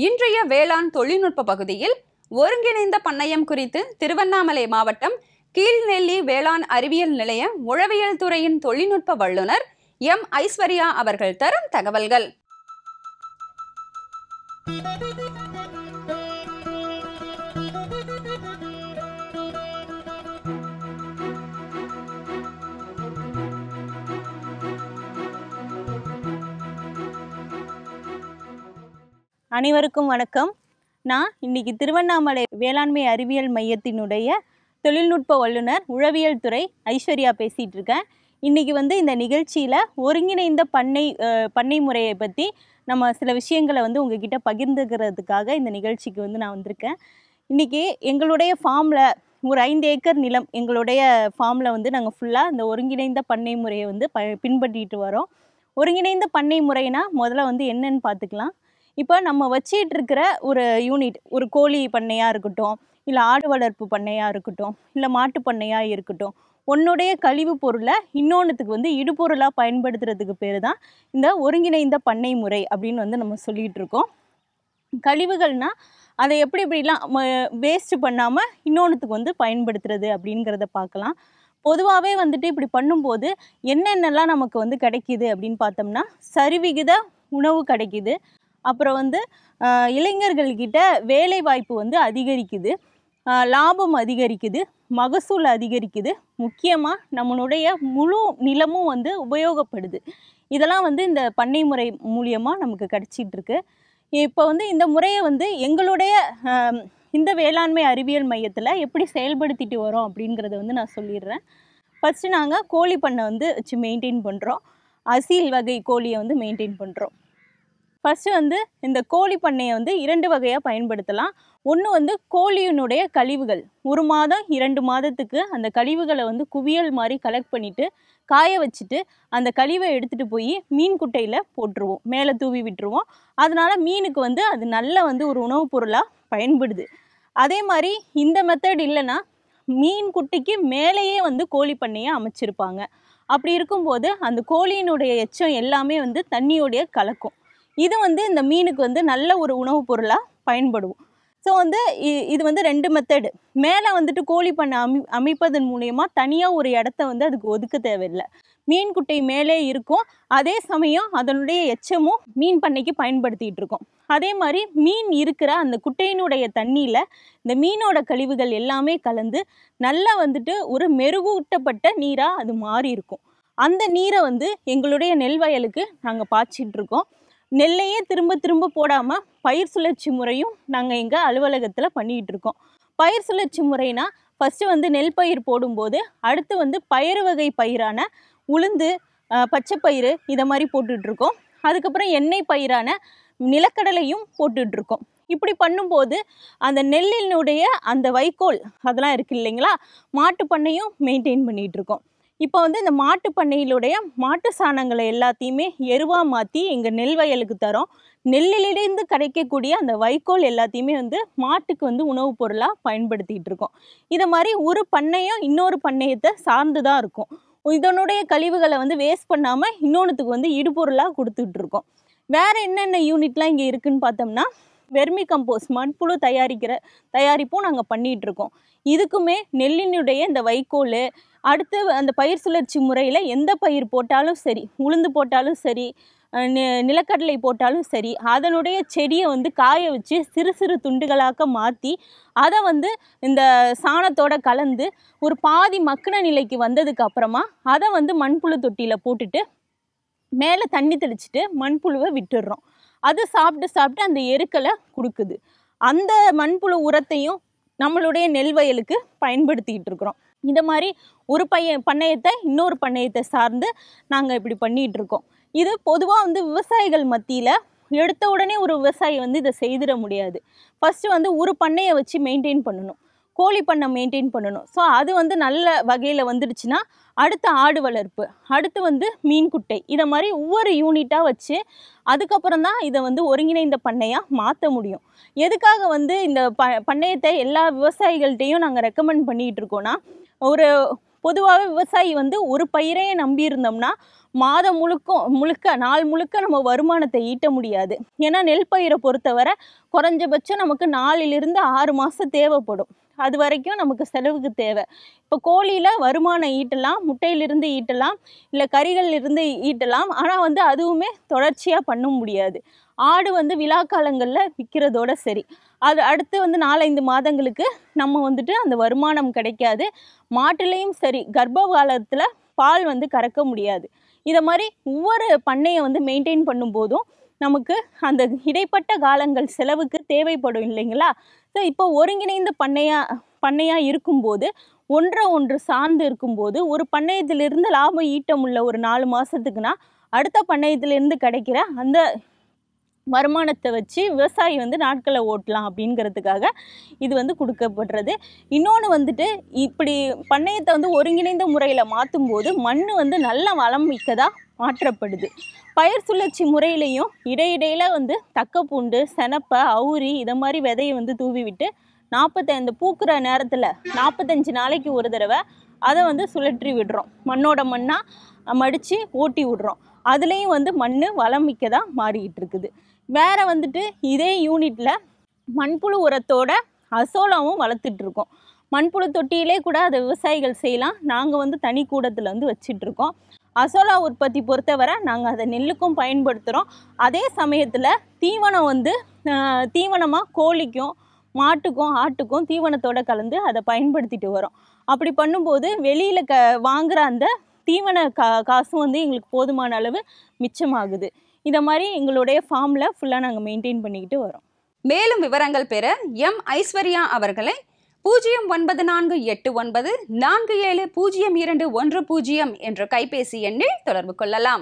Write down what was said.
இன்றைய வேளாண் தொழில்நுட்ப பகுதியில் ஒருங்கிணைந்த பண்ணையம் குறித்து திருவண்ணாமலை மாவட்டம் கீழ்நெல்லி வேளாண் அறிவியல் நிலைய உழவியல் துறையின் தொழில்நுட்ப வல்லுநர் எம் ஐஸ்வர்யா அவர்கள் தரும் தகவல்கள். அனைவருக்கும் வணக்கம். நான் இன்னைக்கு திருவண்ணாமலை வேளாண்மை அறிவியல் மையத்தினுடைய தொழில்நுட்ப வல்லுநர் உழவியல் துறை ஐஸ்வர்யா பேசிகிட்டு இருக்கேன். இன்றைக்கி இந்த நிகழ்ச்சியில் ஒருங்கிணைந்த பண்ணை முறையை பற்றி நம்ம சில விஷயங்களை உங்ககிட்ட பகிர்ந்துக்கிறதுக்காக இந்த நிகழ்ச்சிக்கு நான் வந்திருக்கேன். இன்றைக்கி எங்களுடைய ஃபார்மில் ஒரு 5 ஏக்கர் நிலம், எங்களுடைய ஃபார்மில் நாங்கள் ஃபுல்லாக இந்த ஒருங்கிணைந்த பண்ணை முறையை பின்பற்றிட்டு வரோம். ஒருங்கிணைந்த பண்ணை முறைனா முதல்ல என்னன்னு பார்த்துக்கலாம். இப்போ நம்ம வச்சிட்டு இருக்கிற ஒரு யூனிட், ஒரு கோழி பண்ணையாக இருக்கட்டும், இல்லை ஆடு வளர்ப்பு பண்ணையாக இருக்கட்டும், இல்லை மாட்டு பண்ணையாக இருக்கட்டும், உன்னுடைய கழிவு பொருளை இன்னொன்றுத்துக்கு இடுபொருளாக பயன்படுத்துறதுக்கு பேர் தான் இந்த ஒருங்கிணைந்த பண்ணை முறை அப்படின்னு நம்ம சொல்லிகிட்டு இருக்கோம். கழிவுகள்னால் அதை எப்படிலாம் வேஸ்ட்டு பண்ணாமல் இன்னொன்றுத்துக்கு பயன்படுத்துறது அப்படிங்கிறத பார்க்கலாம். பொதுவாகவே இப்படி பண்ணும்போது என்னென்னலாம் நமக்கு கிடைக்கிது அப்படின்னு பார்த்தோம்னா, சரிவிகித உணவு கிடைக்கிது. அப்புறம் இளைஞர்கள்கிட்ட வேலை வாய்ப்பு அதிகரிக்குது, லாபம் அதிகரிக்குது, மகசூல் அதிகரிக்குது. முக்கியமாக நம்மளுடைய முழு நிலமும் உபயோகப்படுது. இதெல்லாம் இந்த பண்ணை முறை மூலியமாக நமக்கு கிடச்சிட்ருக்கு. இப்போ இந்த முறையை எங்களுடைய இந்த வேளாண்மை அறிவியல் மையத்தில் எப்படி செயல்படுத்திட்டு வரோம் அப்படிங்கிறத நான் சொல்லிடுறேன். ஃபஸ்ட்டு நாங்கள் கோழி பண்ணை வச்சு மெயின்டைன் பண்ணுறோம். அசீல் வகை கோழியை மெயின்டைன் பண்ணுறோம். ஃபஸ்ட்டு இந்த கோழி பண்ணையை 2 வகையாக பயன்படுத்தலாம். ஒன்று கோழியினுடைய கழிவுகள், 1 மாதம் 2 மாதத்துக்கு அந்த கழிவுகளை குவியல் மாதிரி கலெக்ட் பண்ணிவிட்டு காய வச்சுட்டு அந்த கழிவை எடுத்துகிட்டு போய் மீன் குட்டையில் போட்டுருவோம், மேலே தூவி விட்டுருவோம். அதனால் மீனுக்கு அது நல்ல ஒரு உணவுப் பொருளாக பயன்படுது. அதே மாதிரி இந்த மெத்தட் இல்லைன்னா மீன் குட்டைக்கு மேலேயே கோழி பண்ணையை அமைச்சிருப்பாங்க. அப்படி இருக்கும்போது அந்த கோழியினுடைய எச்சம் எல்லாமே தண்ணியோடைய கலக்கும். இது இந்த மீனுக்கு நல்ல ஒரு உணவுப் பொருளாக பயன்படும். ஸோ இது 2 மெத்தடு. மேலே கோழி பண்ணை அமைப்பதன் மூலயமா தனியாக ஒரு இடத்த அதுக்கு ஒதுக்க தேவையில்லை. மீன் குட்டை மேலே இருக்கும், அதே சமயம் அதனுடைய எச்சமும் மீன் பண்ணைக்கு பயன்படுத்திகிட்டு இருக்கோம். அதே மாதிரி மீன் இருக்கிற அந்த குட்டையினுடைய தண்ணியில் இந்த மீனோட கழிவுகள் எல்லாமே கலந்து நல்லா ஒரு மெருகூட்டப்பட்ட நீராக அது மாறி இருக்கும். அந்த நீரை எங்களுடைய நெல் வயலுக்கு நாங்கள் பாய்ச்சிட்ருக்கோம். நெல்லையே திரும்ப திரும்ப போடாமல் பயிர் சுழற்சி முறையும் நாங்கள் எங்கள் அலுவலகத்தில் பண்ணிகிட்டு இருக்கோம். பயிர் சுழற்சி முறைனா ஃபஸ்ட்டு நெல் பயிர் போடும்போது அடுத்து பயிறு வகை பயிரான உளுந்து, பச்சைப்பயிறு இதை மாதிரி போட்டுட்ருக்கோம். அதுக்கப்புறம் எண்ணெய் பயிரான நிலக்கடலையும் போட்டுட்ருக்கோம். இப்படி பண்ணும்போது அந்த நெல்லினுடைய அந்த வைக்கோல் அதெல்லாம் இருக்குது இல்லைங்களா, மாட்டு பண்ணையும் மெயின்டைன் பண்ணிகிட்ருக்கோம். இப்போ இந்த மாட்டு பண்ணையிலுடைய மாட்டு சாணங்களை எல்லாத்தையுமே எருவாக மாற்றி எங்கள் நெல் வயலுக்கு தரோம். நெல்லிலிருந்து கிடைக்கக்கூடிய அந்த வைக்கோல் எல்லாத்தையுமே மாட்டுக்கு உணவுப் பொருளாக பயன்படுத்திகிட்டு இருக்கோம். இதை மாதிரி ஒரு பண்ணையும் இன்னொரு பண்ணையத்தை சார்ந்து தான் இருக்கும். இதனுடைய கழிவுகளை வேஸ்ட் பண்ணாமல் இன்னொன்றுத்துக்கு இடுபொருளாக கொடுத்துட்ருக்கோம். வேறு என்னென்ன யூனிட்லாம் இங்கே இருக்குதுன்னு பார்த்தோம்னா, வெர்மி கம்போஸ்ட் மண்புழு தயாரிப்பும் நாங்கள் பண்ணிகிட்ருக்கோம். இதுக்குமே நெல்லினுடைய இந்த வைக்கோல், அடுத்து அந்த பயிர் சுழற்சி முறையில் எந்த பயிர் போட்டாலும் சரி, உளுந்து போட்டாலும் சரி, நிலக்கடலை போட்டாலும் சரி, அதனுடைய செடியை காய வச்சு சிறு சிறு துண்டுகளாக மாற்றி அதை இந்த சாணத்தோடு கலந்து ஒரு பாதி மக்கின நிலைக்கு வந்ததுக்கு அப்புறமா அதை மண்புழு தொட்டியில் போட்டுட்டு மேலே தண்ணி தெளிச்சுட்டு மண்புழுவை விட்டுடுறோம். அது சாப்பிட்டு அந்த எருக்களை கொடுக்குது. அந்த மண்புழு உரத்தையும் நம்மளுடைய நெல் வயலுக்கு பயன்படுத்திக்கிட்டு இருக்கிறோம். இந்த மாதிரி ஒரு பண்ணையத்தை இன்னொரு பண்ணையத்தை சார்ந்து நாங்கள் இப்படி பண்ணிகிட்டு இருக்கோம். இது பொதுவாக விவசாயிகள் மத்தியில் எடுத்த உடனே ஒரு விவசாயி இதை செய்திட முடியாது. ஃபஸ்ட்டு ஒரு பண்ணையை வச்சு மெயின்டைன் பண்ணணும், கோழி பண்ணை மெயின்டைன் பண்ணணும். ஸோ அது நல்ல வகையில் வந்துடுச்சுன்னா அடுத்து ஆடு வளர்ப்பு, அடுத்து மீன் குட்டை, இதை மாதிரி ஒவ்வொரு யூனிட்டாக வச்சு அதுக்கப்புறம் தான் இதை ஒருங்கிணைந்த பண்ணையாக மாற்ற முடியும். எதுக்காக இந்த பண்ணையத்தை எல்லா விவசாயிகள்கிட்டையும் நாங்கள் ரெக்கமெண்ட் பண்ணிகிட்டு இருக்கோன்னா, ஒரு பொதுவாகவே விவசாயி வந்து ஒரு பயிரையே நம்பி இருந்தோம்னா மாதம் முழுக்க நாள் முழுக்க நம்ம வருமானத்தை ஈட்ட முடியாது. ஏன்னா நெல் பயிரை பொறுத்தவரை குறைஞ்சபட்சம் நமக்கு 4லிருந்து 6 மாதம் தேவைப்படும். அது வரைக்கும் நமக்கு செலவுக்கு தேவை. இப்போ கோழியில் வருமானம் ஈட்டலாம், முட்டையிலிருந்து ஈட்டலாம், இல்லை கறிகளிலிருந்து ஈட்டலாம். ஆனால் வந்து அதுவுமே தொடர்ச்சியாக பண்ண முடியாது. ஆடு வந்து விழா காலங்களில் விற்கிறதோட சரி. அது அடுத்து வந்து 4-5 மாதங்களுக்கு நம்ம வந்துட்டு அந்த வருமானம் கிடைக்காது. மாட்டுலேயும் சரி, கர்ப்ப காலத்தில் பால் வந்து கறக்க முடியாது. இதை மாதிரி ஒவ்வொரு பண்ணையை வந்து மெயின்டைன் பண்ணும்போதும் நமக்கு அந்த இடைப்பட்ட காலங்கள் செலவுக்கு தேவைப்படும் இல்லைங்களா? ஸோ இப்போ ஒருங்கிணைந்த பண்ணையாக இருக்கும்போது ஒன்று சார்ந்து இருக்கும்போது ஒரு பண்ணையத்திலிருந்து லாபம் ஈட்ட முடியல ஒரு 4 மாதத்துக்குன்னா அடுத்த பண்ணையத்திலேருந்து கிடைக்கிற அந்த வருமானத்தை வச்சு விவசாயி வந்து நாட்களை ஓட்டலாம் அப்படிங்கிறதுக்காக இது வந்து கொடுக்கப்படுறது. இன்னொன்று வந்துட்டு இப்படி பண்ணையத்தை வந்து ஒருங்கிணைந்த முறையில் மாற்றும் போது மண் வந்து நல்ல வளம் மிக்கதாக மாற்றப்படுது. பயிர் சுழற்சி முறையிலையும் இடையிடையில் வந்து தக்கப்பூண்டு, செனப்பை, அவுரி இதை மாதிரி விதையை வந்து தூவி விட்டு 45 பூக்கிற நேரத்தில் 45 நாளைக்கு ஒரு தடவை அதை வந்து சுழற்றி விடுறோம். மண்ணோட மண்ணாக மடித்து ஓட்டி விடுறோம். அதுலேயும் வந்து மண் வளம் மிக்கதாக மாறிக்கிட்டு இருக்குது. வேறு வந்துட்டு இதே யூனிட்டில் மண்புழு உரத்தோட அசோலாவும் வளர்த்துட்ருக்கோம். மண்புழு தொட்டியிலே கூட அதை விவசாயிகள் செய்யலாம். நாங்கள் வந்து தனி கூடத்தில் வந்து வச்சிட்ருக்கோம். அசோலா உற்பத்தி பொறுத்தவரை நாங்கள் அதை நெல்லுக்கும் பயன்படுத்துகிறோம். அதே சமயத்தில் தீவனம் வந்து தீவனமாக கோழிக்கும் மாட்டுக்கும் ஆட்டுக்கும் தீவனத்தோடு கலந்து அதை பயன்படுத்திட்டு வரோம். அப்படி பண்ணும்போது வெளியில் வாங்குகிற அந்த தீவன காசும் வந்து எங்களுக்கு போதுமான அளவு மிச்சமாகுது. இதை மாதிரி எங்களுடைய ஃபார்மில் ஃபுல்லாக நாங்கள் மெயின்டைன் பண்ணிக்கிட்டு வரோம். மேலும் விவரங்கள் பெற எம் ஐஸ்வர்யா அவர்களை 094894700210 என்ற கைபேசி எண்ணில் தொடர்பு கொள்ளலாம்.